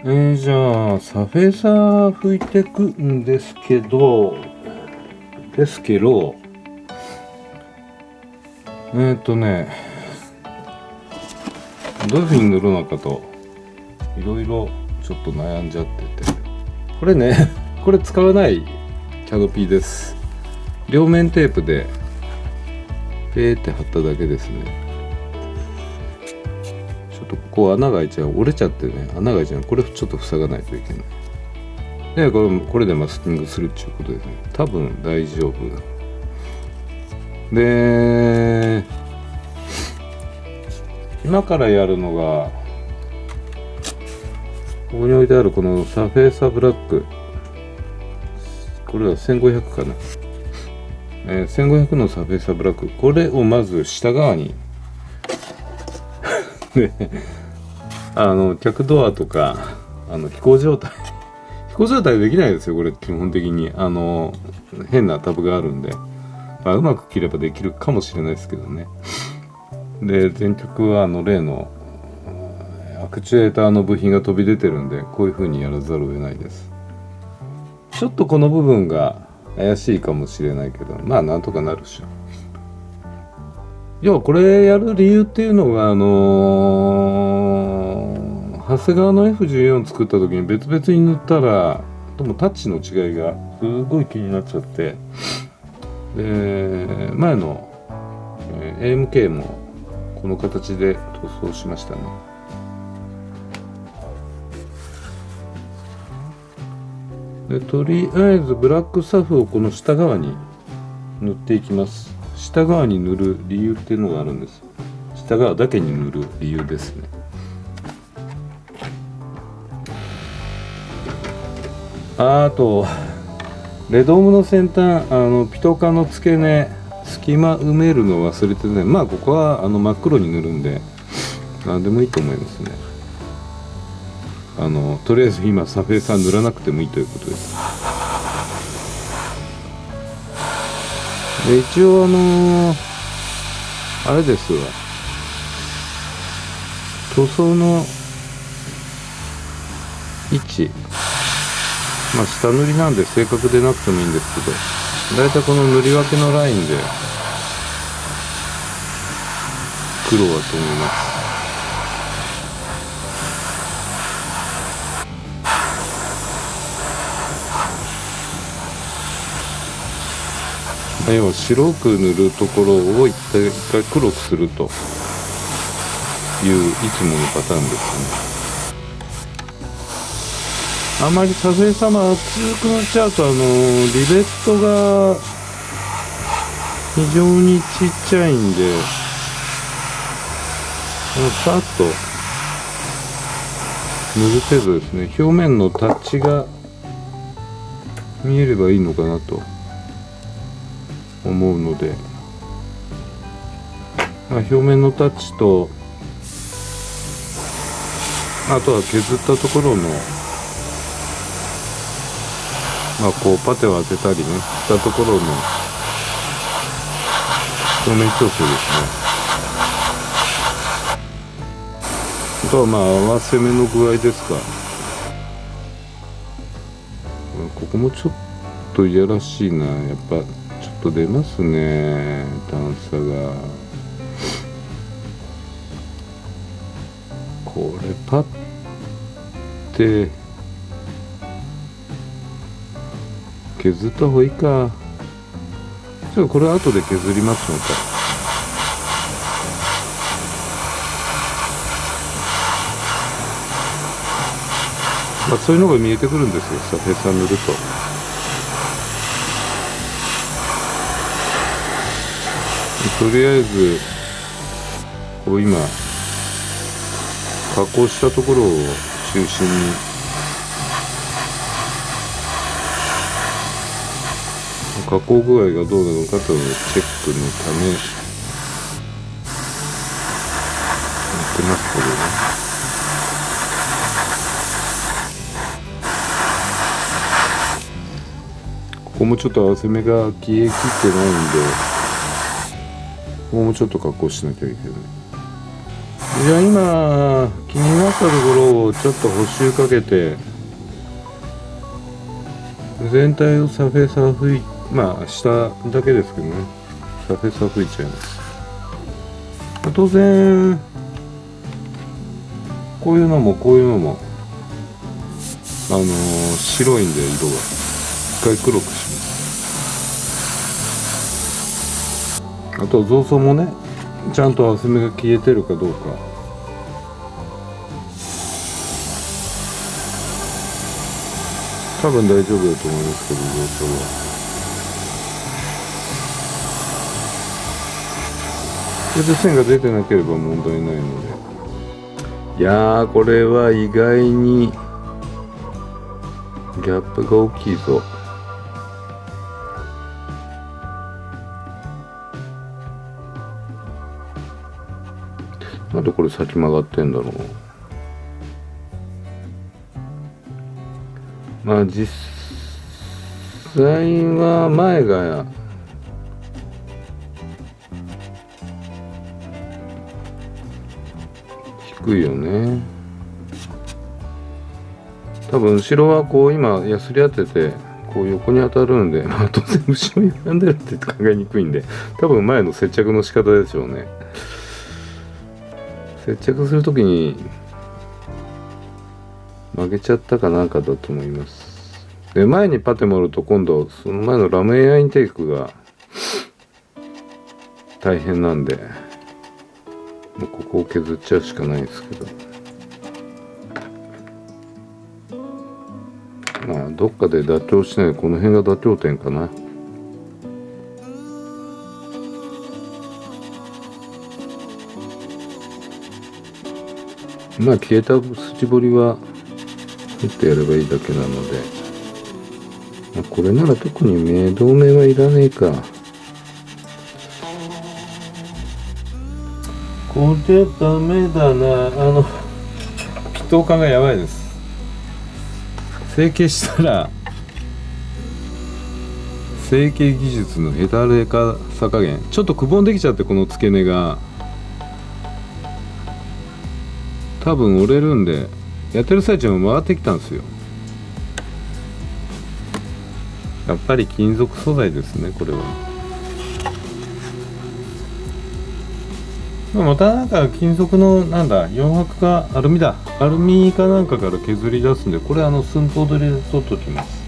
じゃあサフェーサー拭いてくんですけどどういう風に塗るのかといろいろちょっと悩んじゃってて、これねこれ使わないキャノピーです。両面テープでペーって貼っただけですね。ちょっとここ穴が開いちゃう、折れちゃってね、穴が開いちゃう。これちょっと塞がないといけない。でこれでマスキングするっていうことですね。多分大丈夫で、今からやるのがここに置いてあるこのサフェーサブラック、これは1500かな、1500のサフェーサブラック、これをまず下側にで客ドアとか飛行状態できないですよこれ。基本的に変なタブがあるんで、うまく切ればできるかもしれないですけどね。で前極は例のアクチュエーターの部品が飛び出てるんで、こういう風にやらざるを得ないです。ちょっとこの部分が怪しいかもしれないけど、まあなんとかなるっしょ。要はこれやる理由っていうのが長谷川の F14 作った時に別々に塗ったらでもタッチの違いがすごい気になっちゃって、で前の、AMK もこの形で塗装しましたね。でとりあえずブラックサフをこの下側に塗っていきます。下側に塗る理由っていうのがあるんです。下側だけに塗る理由ですね。あとレドームの先端ピトカの付け根隙間埋めるの忘れてね。まあここは真っ黒に塗るんで何でもいいと思いますね。とりあえず今サフェーサー塗らなくてもいいということです。で一応あれですわ、塗装の位置、まあ下塗りなんで正確でなくてもいいんですけど、だいたいこの塗り分けのラインで黒だと思います。要は白く塗るところを一回黒くするといういつものパターンですね。あまりサフェーサーも厚く塗っちゃうとリベットが非常にちっちゃいんで、さっと塗る程度ですね。表面のタッチが見えればいいのかなと思うので、表面のタッチとあとは削ったところのこうパテを当てたりねしたところの表面調整ですね。あとは合わせ目の具合ですか。ここもちょっといやらしいな。やっぱちょっと出ますね段差が。これパッて削った方がいいか。ちょっとこれ後で削りますのか。そういうのが見えてくるんですよサフェーサー塗ると。とりあえずこう今加工したところを中心に加工具合がどうなのかというチェックのためやってますけどね。ここもちょっと合わせ目が消えきってないんで、ここもちょっと加工しなきゃいけない。じゃあ今気になったところをちょっと補修かけて全体をサフェサー拭い、まあ下だけですけどね、サフェサー拭いちゃいます。当然こういうのも白いんで色が一回黒くします。あと造層もねちゃんと厚みが消えてるかどうか。多分大丈夫だと思いますけど、造層は。これで線が出てなければ問題ないので。いやー、これは意外にギャップが大きいぞ。なんでこれ先曲がってんだろう。まあ実際は前が低いよね。多分後ろはこう今ヤスリ当ててこう横に当たるんで、まあ当然後ろに並んでるって考えにくいんで、多分前の接着の仕方でしょうね。接着するときに曲げちゃったかなんかだと思います。で、前にパテ盛ると今度その前のラムエアインテークが大変なんで、もうここを削っちゃうしかないですけど、まあどっかで妥協しない。この辺が妥協点かな。まあ消えた筋彫りは打ってやればいいだけなので、まあ、これなら特に目止めはいらねえか。これダメだな。ピトー感がやばいです。成形したら成形技術のヘタレかさ加減、ちょっとくぼんできちゃって、この付け根が多分折れるんで、やってる最中も回ってきたんですよ。やっぱり金属素材ですね、これは。またなんか金属のなんだ4白かアルミだ、アルミかなんかから削り出すんで、これ寸法取りで取っときます。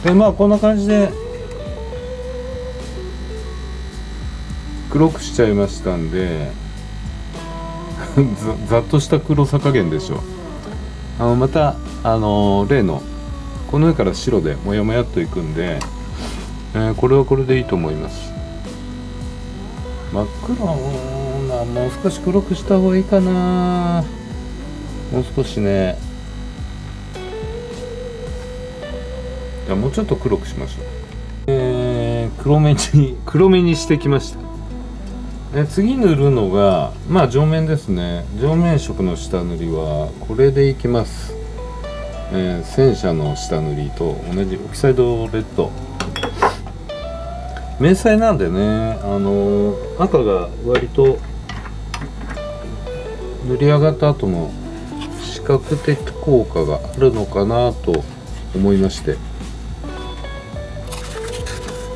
でまあこんな感じで黒くしちゃいましたんでざっとした黒さ加減でしょう。また例のこの上から白でもやもやっといくんで、これはこれでいいと思います。真っ黒な、もう少し黒くした方がいいかな。もう少しね。じゃあもうちょっと黒くしましょう。黒目にしてきました。次塗るのがまあ上面ですね。上面色の下塗りはこれでいきます。戦車の下塗りと同じオキサイドレッド。迷彩なんでね、赤が割と塗り上がった後も視覚的効果があるのかなと思いまして、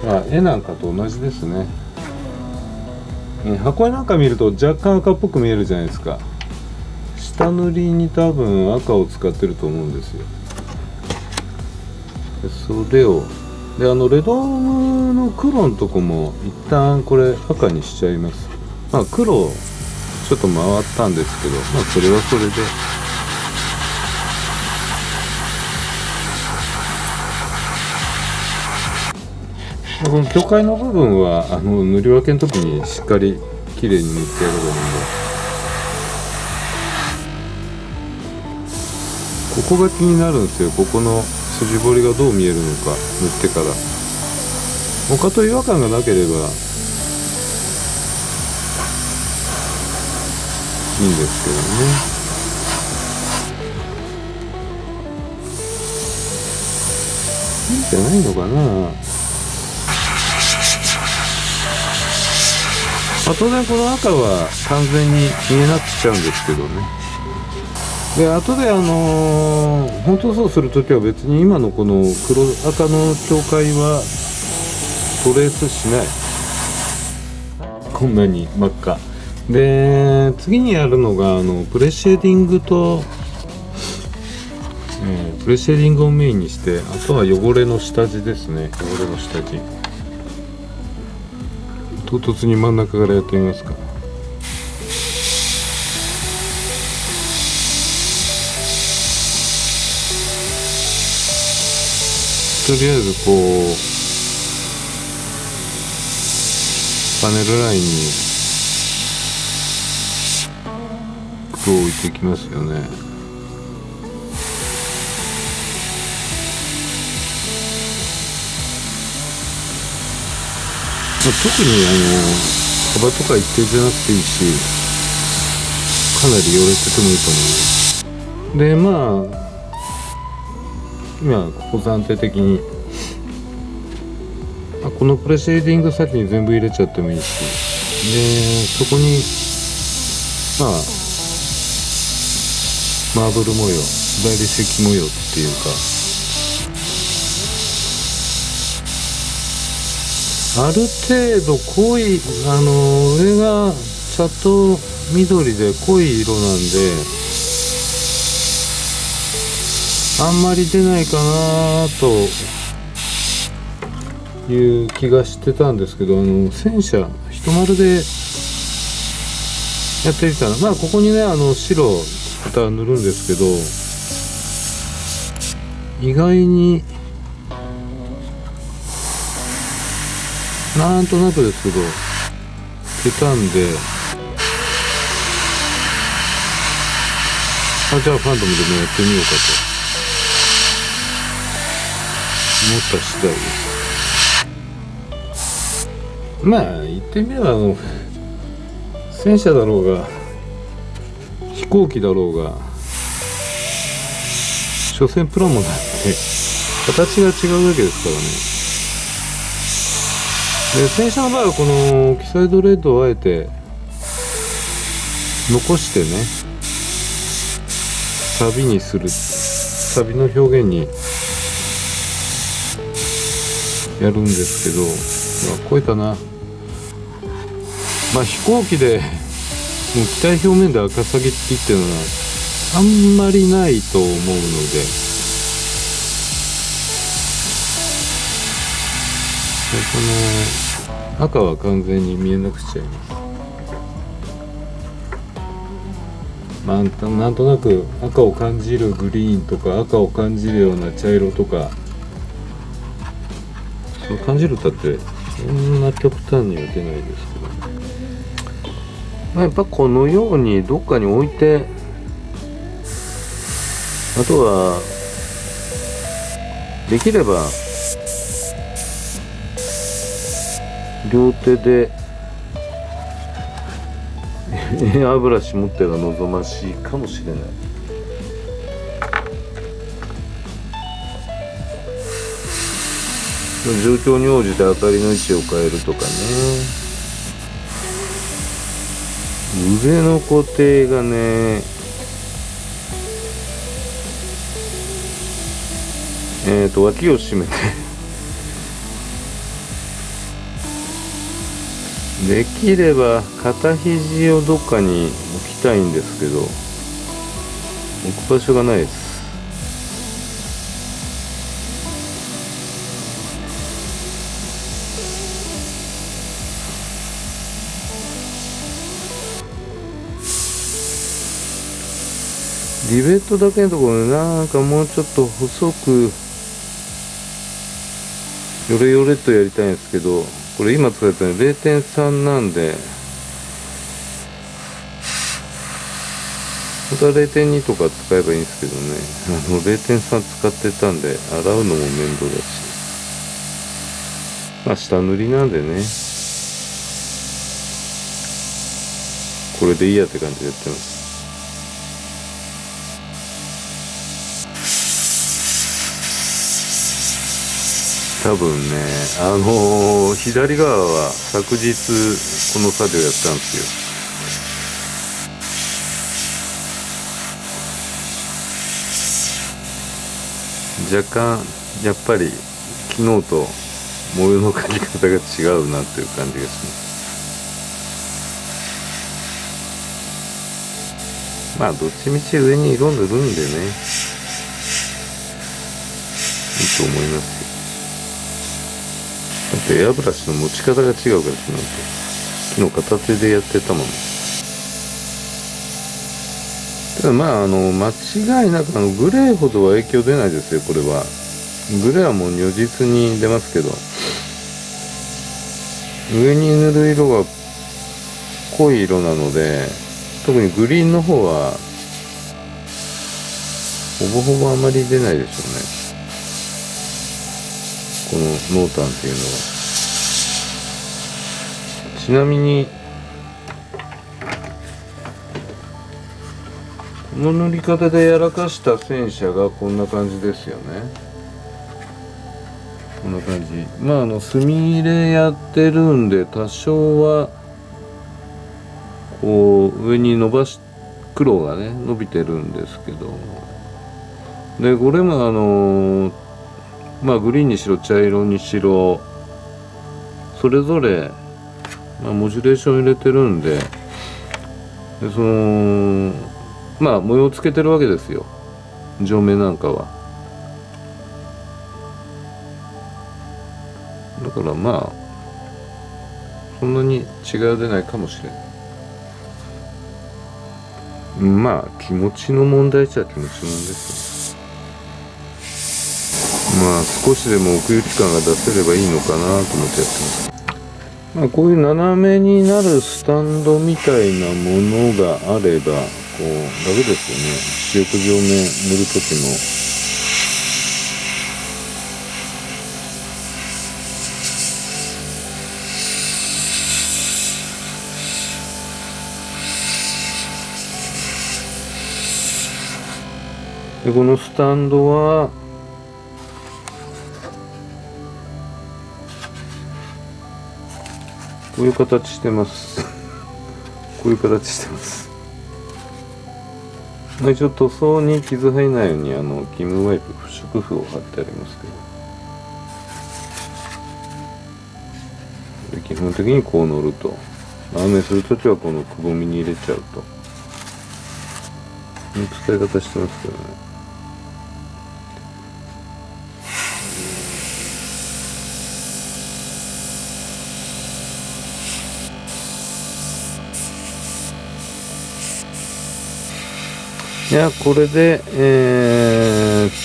まあ、絵なんかと同じですね。箱絵なんか見ると若干赤っぽく見えるじゃないですか。下塗りに多分赤を使ってると思うんですよ。でそれをでレドームの黒のとこも一旦これ赤にしちゃいます。まあ黒ちょっと回ったんですけど、まあそれはそれで。この境界の部分は塗り分けの時にしっかり綺麗に塗ってやればいいんで、ここが気になるんですよ。ここの筋彫りがどう見えるのか、塗ってから。他と違和感がなければいいんですけどね。いいんじゃないのかな。当然この赤は完全に見えなくしちゃうんですけどね。で後で本当そうするときは別に今のこの黒赤の境界はトレースしない。こんなに真っ赤で、次にやるのがプレシェーディングと、プレシェーディングをメインにして、あとは汚れの下地ですね。汚れの下地、唐突に真ん中からやってみますか。とりあえずこうパネルラインに黒を置いていきますよね。特に幅とか一定じゃなくていいし、かなり寄れててもいいと思います。で今ここ暫定的にこのプレシェーディング先に全部入れちゃってもいいし、でそこにマーブル模様、大理石模様っていうか、ある程度濃い上が茶と緑で濃い色なんで、あんまり出ないかなという気がしてたんですけど、戦車一丸でやってみたら、ここにね白また塗るんですけど、意外になんとなくですけど出たんで、じゃあファントムでもやってみようかと思った次第です。言ってみれば戦車だろうが飛行機だろうが所詮プラモなんで形が違うだけですからね。で戦車の場合はこのオキサイドレッドをあえて残してね、サビにする、サビの表現にやるんですけど、濃いかな。飛行機でもう機体表面で赤サギっていうのはあんまりないと思うので、この赤は完全に見えなくしちゃいます。なんとなく赤を感じるグリーンとか赤を感じるような茶色とか、そう感じるったってそんな極端には出ないですけど、やっぱこのようにどっかに置いて、あとはできれば両手でエアブラシ持ってが望ましいかもしれない。状況に応じて明かりの位置を変えるとかね。腕の固定がね、脇を締めてできれば肩肘をどっかに置きたいんですけど、置く場所がないです。リベットだけのところでなんかもうちょっと細くヨレヨレっとやりたいんですけど、これ今使ったの 0.3 なんで、本当は 0.2 とか使えばいいんですけどね、0.3 使ってたんで洗うのも面倒だし、下塗りなんでね、これでいいやって感じでやってます。多分ね、左側は昨日この作業やったんですよ。若干やっぱり昨日と模様の描き方が違うなっていう感じがします。まあどっちみち上に色塗るんでね、いいと思いますよ。だってエアブラシの持ち方が違うからですなんて、昨日片手でやってたもんね。ただまあ間違いなくグレーほどは影響出ないですよ。これはグレーはもう如実に出ますけど、上に塗る色が濃い色なので、特にグリーンの方はほぼほぼあまり出ないでしょうね、この濃淡っていうのは。ちなみにこの塗り方でやらかした戦車がこんな感じですよね。こんな感じ。まあ墨入れやってるんで多少はこう上に黒がね伸びてるんですけど、でこれもまあグリーンにしろ茶色にしろそれぞれ、まあ、モジュレーション入れてるんで、まあ模様つけてるわけですよ、上面なんかは。だからまあそんなに違いは出ないかもしれない。まあ気持ちの問題っちゃ気持ちの問題ですよ。まあ少しでも奥行き感が出せればいいのかなと思ってやってます。まあこういう斜めになるスタンドみたいなものがあればこう楽ですよね。主翼上面塗る時も。でこのスタンドはこういう形してますこういう形してます。一応塗装に傷入らないようにキムワイプ不織布を貼ってありますけど、で基本的にこう乗ると、雨するときはこのくぼみに入れちゃうと、この使い方してますけどね。いやこれで、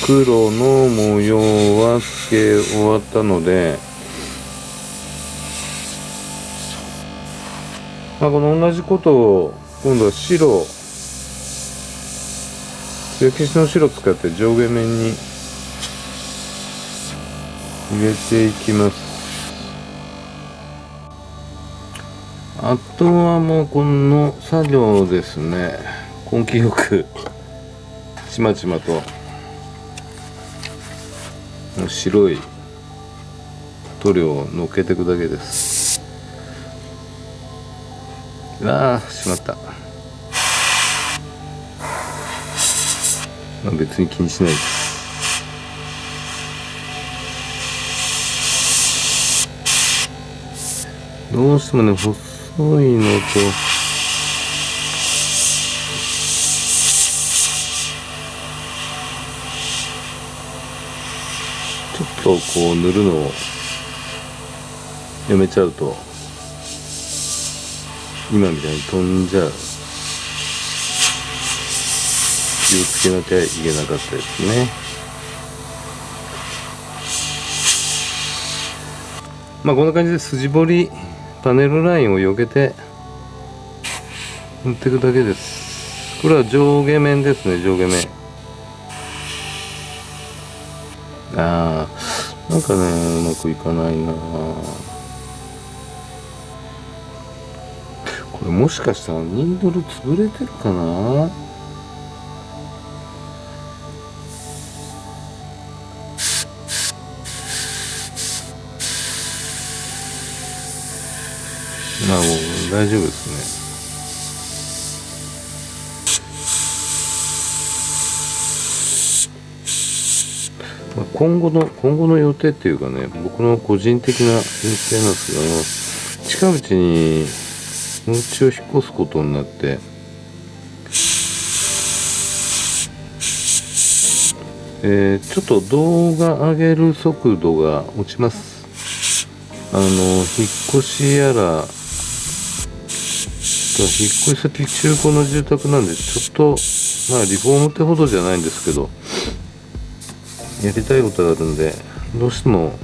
黒の模様はつけ終わったので、この同じことを今度は白、強消しの白使って上下面に入れていきます。あとはもうこの作業ですね、根気よくちまちまと白い塗料をのっけていくだけです。ああしまった。別に気にしないです。どうしてもね細いのとちょっとこう塗るのをやめちゃうと今みたいに飛んじゃう。気をつけなきゃいけなかったですね。こんな感じで筋彫りパネルラインをよけて塗っていくだけです。これは上下面ですね、上下面。なんかねうまくいかないな。これもしかしたらニードル潰れてるかな。まあもう大丈夫ですね。まあ、今後の予定っていうかね、僕の個人的な予定なんですけど、近いうちにお家を引っ越すことになって、ちょっと動画上げる速度が落ちます。引っ越しやら、引っ越し先中古の住宅なんで、ちょっとまあリフォームってほどじゃないんですけど、やりたいことがあるんで、どうしても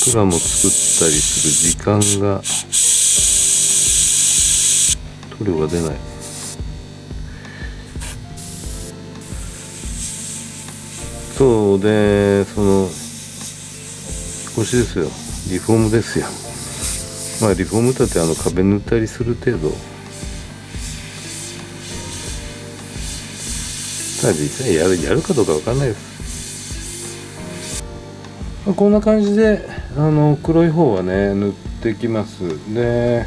プラモ作ったりする時間が塗料が出ない。そうで、その引っ越しですよ、リフォームですよ。まあリフォームだって壁塗ったりする程度。ただ実際やるかどうかわかんないです。まあ、こんな感じで黒い方はね塗ってきます。で、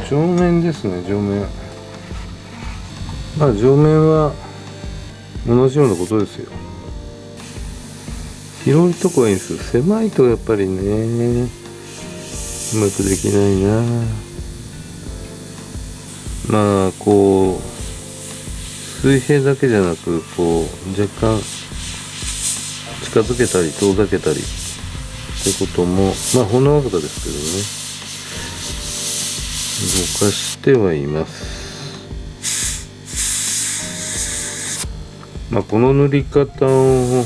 上面ですね、上面。まあ上面は同じようなことですよ。広いとこはいいんですよ。狭いとやっぱりね、うまくできないな。まあこう水平だけじゃなく、こう若干近づけたり遠ざけたりってことも、まあほんのわずかですけどね、動かしてはいます。まあこの塗り方を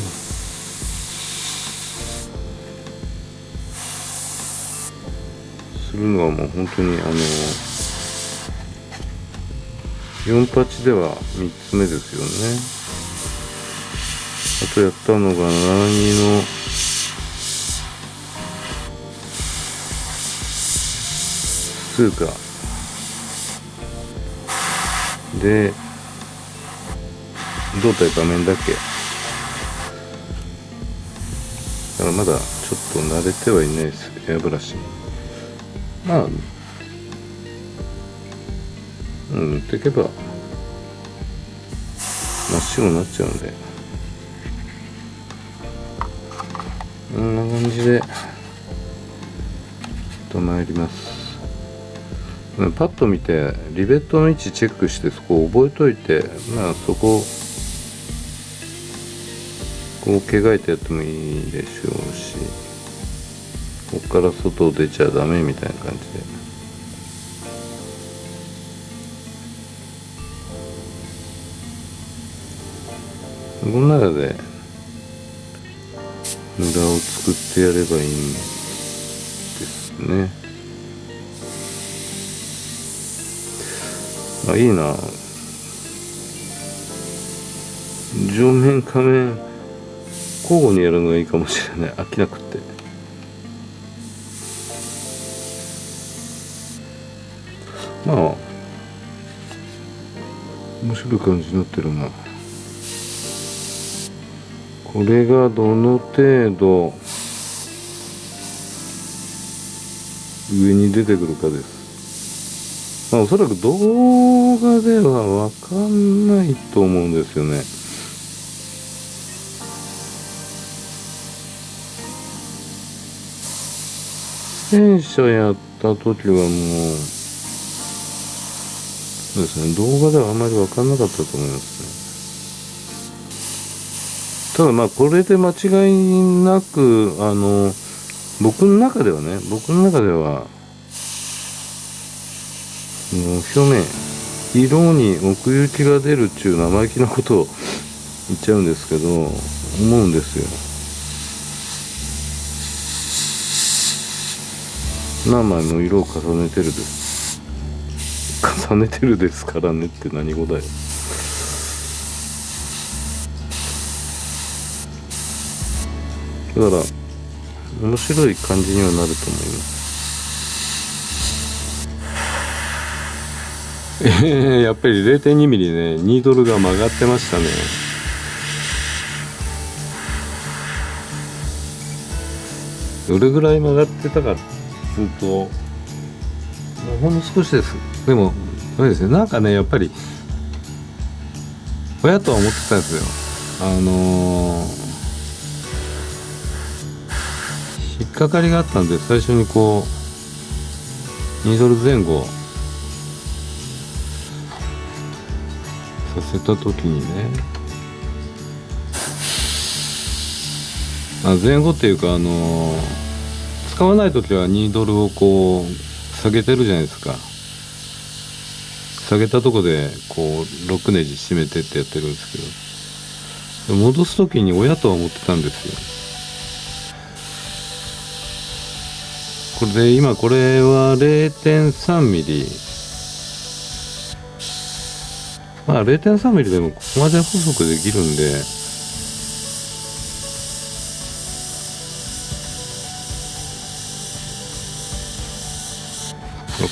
するのはもう本当に48では3つ目ですよね。あとやったのが72の通貨で、胴体画面だけだからまだちょっと慣れてはいないです、エアブラシ。まあ塗っていけば真っ白になっちゃうんで、こんな感じでと参ります。パッと見てリベットの位置チェックして、そこを覚えといて、まあそここう毛がいてやってもいいでしょうし、ここから外出ちゃダメみたいな感じで。この中で無駄を作ってやればいいんですね。あ、いいな。上面下面交互にやるのがいいかもしれない。飽きなくって。まあ面白い感じになってるな。これがどの程度上に出てくるかです。まあおそらく動画ではわかんないと思うんですよね。戦車やった時はもうそうですね、動画ではあんまり分かんなかったと思いますね。ただまあこれで間違いなく僕の中では表面色に奥行きが出るっちゅう生意気なことを言っちゃうんですけど、思うんですよ。何枚も色を重ねてるですからねって何語だよ。だから面白い感じにはなると思います。やっぱり 0.2 ミリね、ニードルが曲がってましたね。どれぐらい曲がってたかっていうと、もうほんの少しです。でもあれですね、なんかねやっぱり親とは思ってたんですよ。引っかかりがあったんで、最初にこう2ドル前後させた時にね、前後っていうか使わない時は2ドルをこう下げてるじゃないですか。下げたとこでこうロックネジ締めてってやってるんですけど、戻す時に親とは思ってたんですよ。これで今これは 0.3 ミリ、まあ 0.3 ミリでもここまで細くできるんで、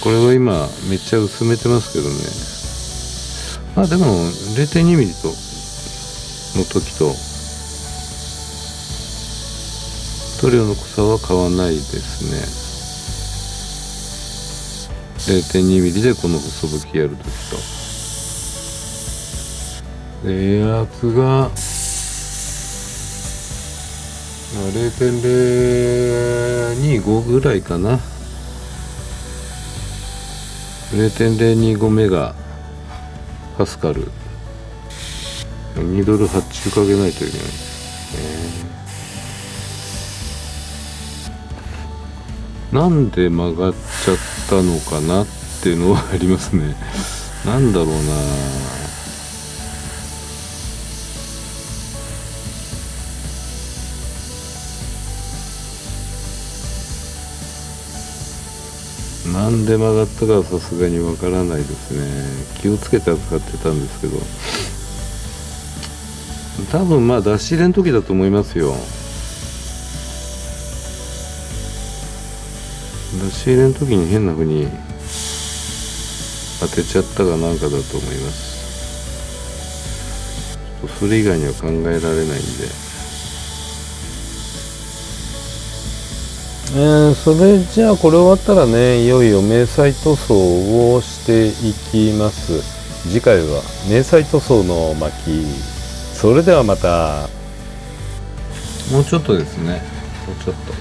これは今めっちゃ薄めてますけどね。まあでも 0.2 ミリの時と塗料の濃さは変わらないですね。 0.2 ミリでこの細吹きやるときと、でエア圧が 0.025 ぐらいかな。0.025 メガパスカル、2ドル発注かけないといけないですね。なんで曲がっちゃったのかなっていうのはありますね。なんだろうな。なんで曲がったかはさすがにわからないですね。気をつけて扱ってたんですけど、多分まあ出し入れの時だと思いますよ。出し入れの時に変な風に当てちゃったかなんかだと思います。それ以外には考えられないんで。それじゃあこれ終わったらね、いよいよ迷彩塗装をしていきます。次回は迷彩塗装の巻。それではまた。もうちょっとですね。もうちょっと。